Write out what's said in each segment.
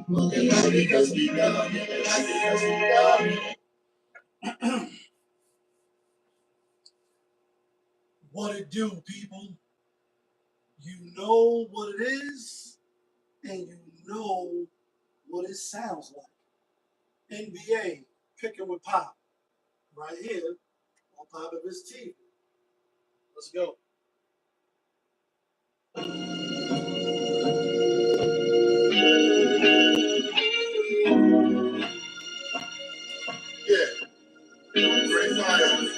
Looking like because we love it, like because we love it. What it do, people? You know what it is, and you know what it sounds like. NBA picking with Pop right here on Pop of his TV. Let's go. Yeah, great fire.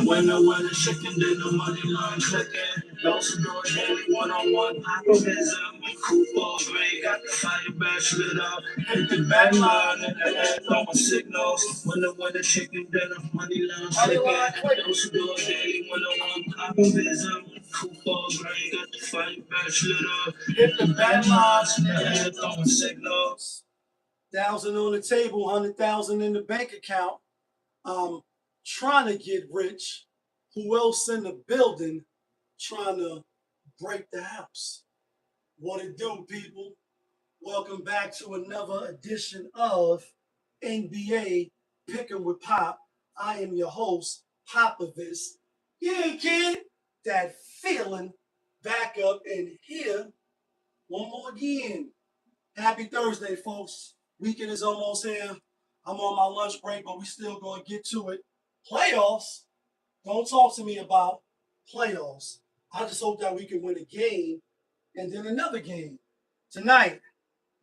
When the chicken did the money line clicking. Those who do it daily one-on-one activism. Cool ball Dre got the fire bash lit up. Hit the back line in the air throwing signals. When the chicken did the money line clicking. Those who do it daily one-on-one activism. Cool ball Dre got the fire bash lit up. Hit the back lines in the air throwing signals. 1,000 on the table, 100,000 in the bank account. Trying to get rich. Who else in the building trying to break the house? What it do, people? Welcome back to another edition of NBA Picking with Pop. I am your host, Popovich. Yeah, kid, that feeling back up in here one more again. Happy Thursday, folks. Weekend is almost here. I'm on my lunch break, but we still gonna get to it. Playoffs. Don't talk to me about playoffs. I just hope that we can win a game and then another game. Tonight,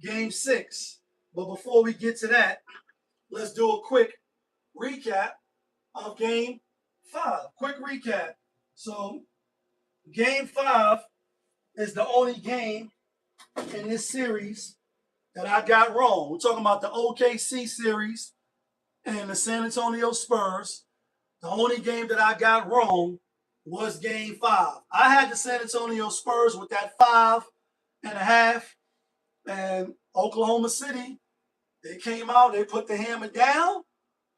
game 6. But before we get to that, let's do a quick recap of game 5. Quick recap. So, game 5 is the only game in this series that I got wrong. We're talking about the OKC series and the San Antonio Spurs. The only game that I got wrong was game 5. I had the San Antonio Spurs with that 5.5, and Oklahoma City, they came out, they put the hammer down,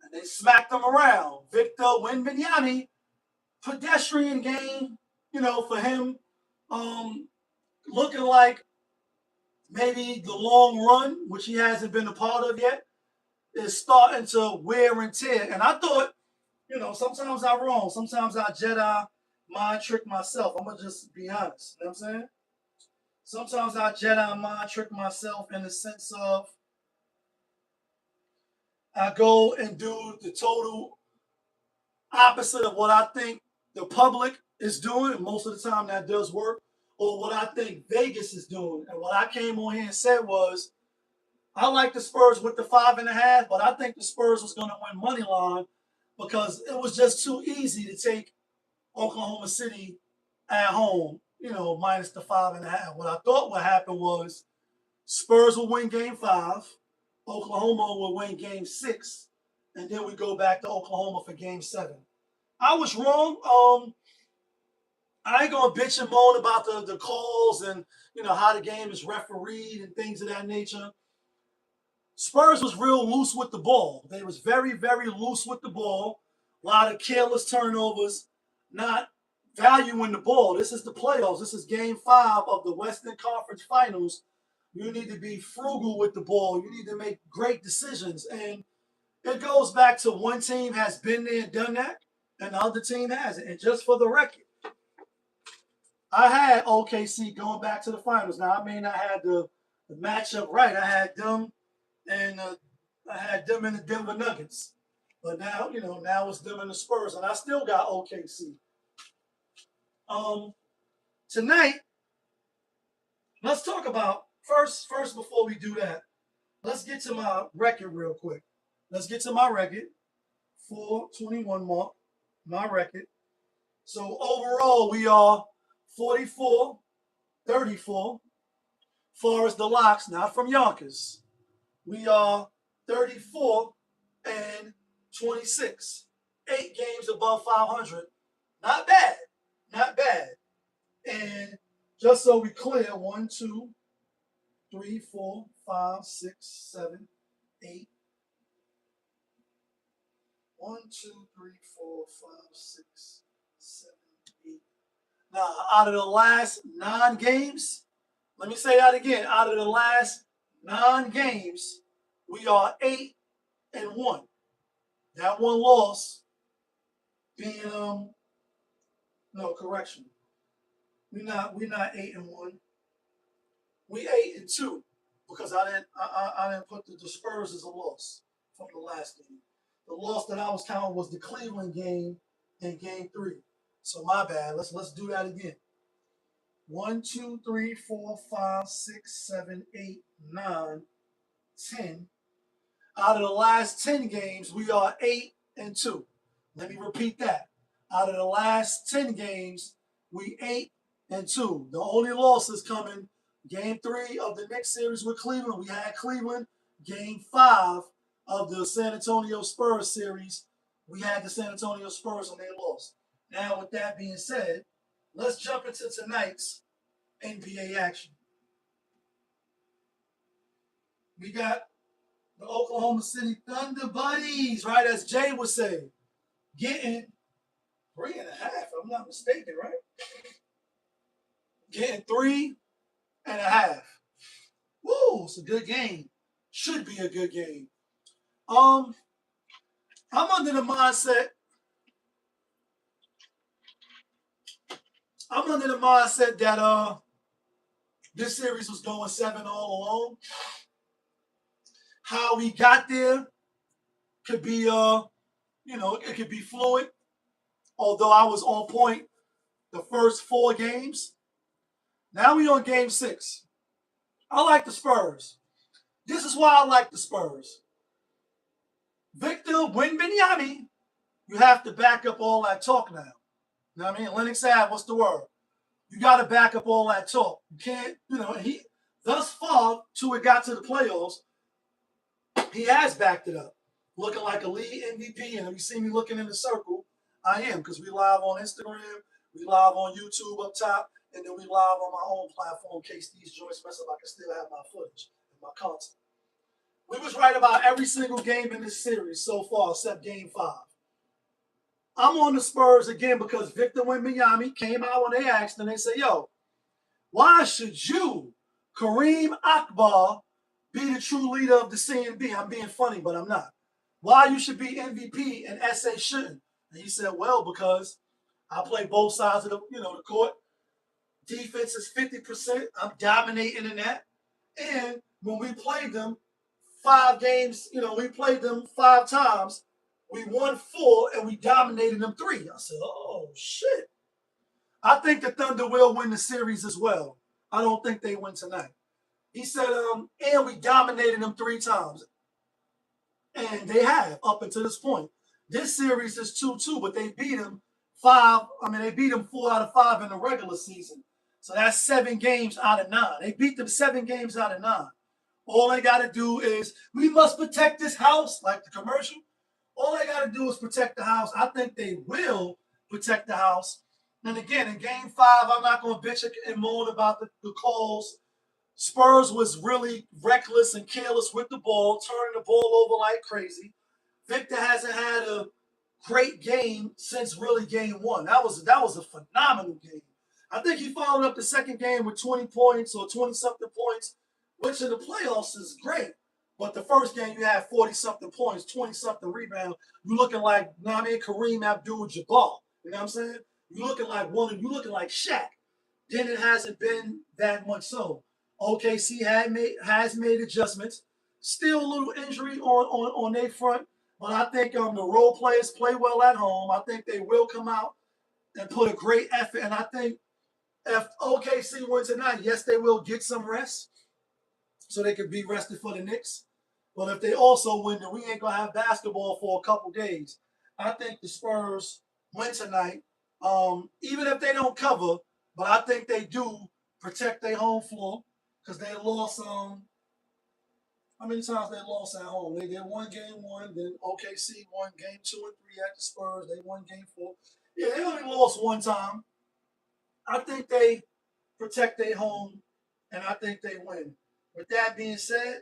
and they smacked them around. Victor Wembanyama, pedestrian game, for him, looking like maybe the long run, which he hasn't been a part of yet, is starting to wear and tear. And I thought, sometimes I'm wrong. Sometimes I Jedi mind trick myself. I'm going to just be honest. You know what I'm saying? Sometimes I Jedi mind trick myself in the sense of I go and do the total opposite of what I think the public is doing. Most of the time that does work. Or what I think Vegas is doing. And what I came on here and said was, I like the Spurs with the 5.5, but I think the Spurs was going to win money line because it was just too easy to take Oklahoma City at home, minus the 5.5. What I thought would happen was Spurs will win game 5, Oklahoma will win game 6, and then we go back to Oklahoma for game 7. I was wrong. I ain't gonna bitch and moan about the calls and how the game is refereed and things of that nature. Spurs was real loose with the ball. They was very, very loose with the ball. A lot of careless turnovers, not valuing the ball. This is the playoffs. This is game 5 of the Western Conference Finals. You need to be frugal with the ball. You need to make great decisions. And it goes back to one team has been there and done that, and the other team hasn't. And just for the record, I had OKC going back to the finals. Now, I may not have the matchup right. I had them and I had them in the Denver Nuggets. But now, now it's them and the Spurs, and I still got OKC. Tonight, let's talk about first before we do that. Let's get to my record real quick. Let's get to my record. 421 mark, my record. So overall, we are 44, 34. Far as the locks, not from Yonkers. We are 34 and 26. 8 games above 500. Not bad. Not bad. And just so we clear, 1, 2, 3, 4, 5, 6, 7, 8. 1, 2, 3, 4, 5, 6, 7, 8. Now, out of the last 9 games, Let me say that again. Out of the last 9 games, we are 8-1. That one loss being no correction. We're not 8-1. We 8-2 because I didn't put the Spurs as a loss from the last game. The loss that I was counting was the Cleveland game in game 3. So my bad. Let's do that again. 1, 2, 3, 4, 5, 6, 7, 8, 9, 10. Out of the last 10 games, we are 8-2. Let me repeat that. Out of the last 10 games, we 8-2. The only losses coming game 3 of the next series with Cleveland. We had Cleveland. Game 5 of the San Antonio Spurs series, we had the San Antonio Spurs and they lost. Now, with that being said, let's jump into tonight's NBA action. We got the Oklahoma City Thunder buddies, right? As JaY would say, getting 3.5, if I'm not mistaken, right? Getting 3.5. Woo, it's a good game. Should be a good game. I'm under the mindset. That this series was going 7 all along. How we got there could be it could be fluid. Although I was on point the first 4 games. Now we on game 6. I like the Spurs. This is why I like the Spurs. Victor Wembanyama, you have to back up all that talk now. You know what I mean? Lennox Ave, what's the word? You got to back up all that talk. You can't, he thus far, till it got to the playoffs, he has backed it up. Looking like a league MVP. And if you see me looking in the circle, I am, because we live on Instagram, we live on YouTube up top, and then we live on my own platform in case these joints mess up. I can still have my footage and my content. We was right about every single game in this series so far, except game 5. I'm on the Spurs again because Victor Wembanyama came out when they asked, and they say, yo, why should you, Kareem Akbar, be the true leader of the CNB? I'm being funny, but I'm not. Why you should be MVP and SA shouldn't? And he said, well, because I play both sides of the court. Defense is 50%. I'm dominating in that. And when we played them 5 games, we played them 5 times. We won 4 and we dominated them 3. I said, oh, shit. I think the Thunder will win the series as well. I don't think they win tonight. He said, and we dominated them 3 times. And they have up until this point. This series is 2-2, but they beat them 4 out of 5 in the regular season. So that's 7 games out of 9. They beat them 7 games out of 9. All they got to do is, we must protect this house, like the commercial. All they got to do is protect the house. I think they will protect the house. And again, in game 5, I'm not going to bitch and moan about the calls. Spurs was really reckless and careless with the ball, turning the ball over like crazy. Victor hasn't had a great game since really game 1. That was a phenomenal game. I think he followed up the second game with 20 points or 20-something points, which in the playoffs is great. But the first game, you had 40-something points, 20-something rebounds. You looking like, Kareem Abdul-Jabbar. You know what I'm saying? You looking like Shaq. Then it hasn't been that much so. OKC has made adjustments. Still a little injury on their front, but I think the role players play well at home. I think they will come out and put a great effort. And I think if OKC win tonight, yes, they will get some rest so they could be rested for the Knicks. But if they also win, then we ain't going to have basketball for a couple days. I think the Spurs win tonight, even if they don't cover, but I think they do protect their home floor because they lost. How many times they lost at home? They won game 1, then OKC won game 2 and 3 at the Spurs. They won game 4. Yeah, they only lost 1 time. I think they protect their home, and I think they win. With that being said,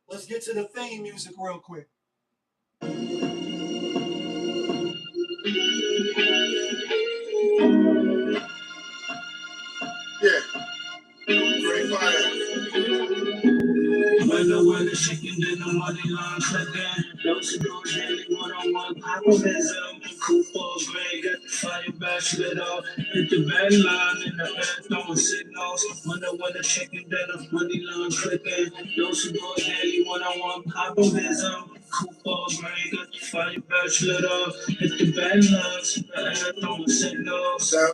let's get to the theme music real quick. Yeah. Great fire. When the weather shaking, then the money line clicking. Those who do daily one-on-one populism. Cooper, Gray, got the fire back lit off. Hit the bad line in the air, throwing signals. When the weather shaking, then the money line clicking. Those who do daily one-on-one populism. Cooper, Gray, got the fire back lit off. Hit the bad lines in the air, throwing signals. All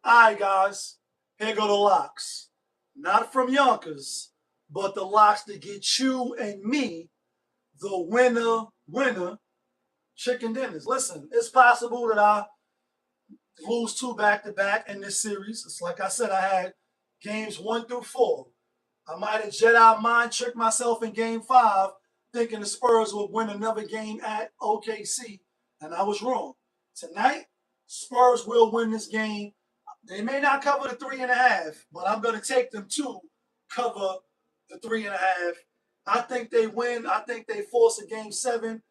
right, guys, here go the locks. Not from Yonkers, but the locks that get you and me the winner chicken dinners. Listen, it's possible that I lose two back-to-back in this series. It's like I said, I had games 1 through 4. I might have Jedi mind tricked myself in game 5, thinking the Spurs would win another game at OKC, and I was wrong. Tonight, Spurs will win this game. They may not cover the 3.5, but I'm going to take them to cover the 3.5. I think they win. I think they force a game 7.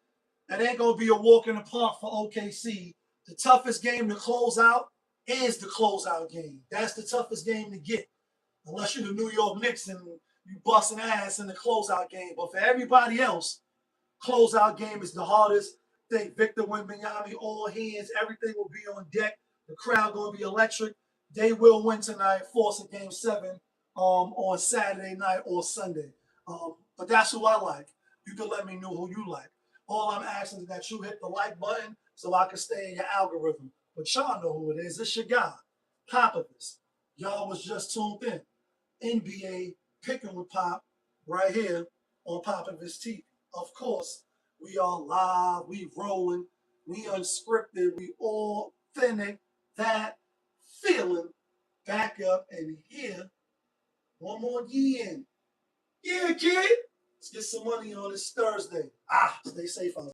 It ain't going to be a walk in the park for OKC. The toughest game to close out is the closeout game. That's the toughest game to get, unless you're the New York Knicks and you busting ass in the closeout game. But for everybody else, closeout game is the hardest. I think Victor Wembanyama, all hands, everything will be on deck. The crowd going to be electric. They will win tonight, force a game 7 on Saturday night or Sunday. But that's who I like. You can let me know who you like. All I'm asking is that you hit the like button so I can stay in your algorithm. But y'all know who it is. It's your guy, Popovich. Y'all was just tuned in. NBA Picking with Pop right here on Popovich TV. Of course, we are live, we rolling, we unscripted, we authentic. That feeling back up and here one more year in. Yeah, kid. Let's get some money on this Thursday. Stay safe out there.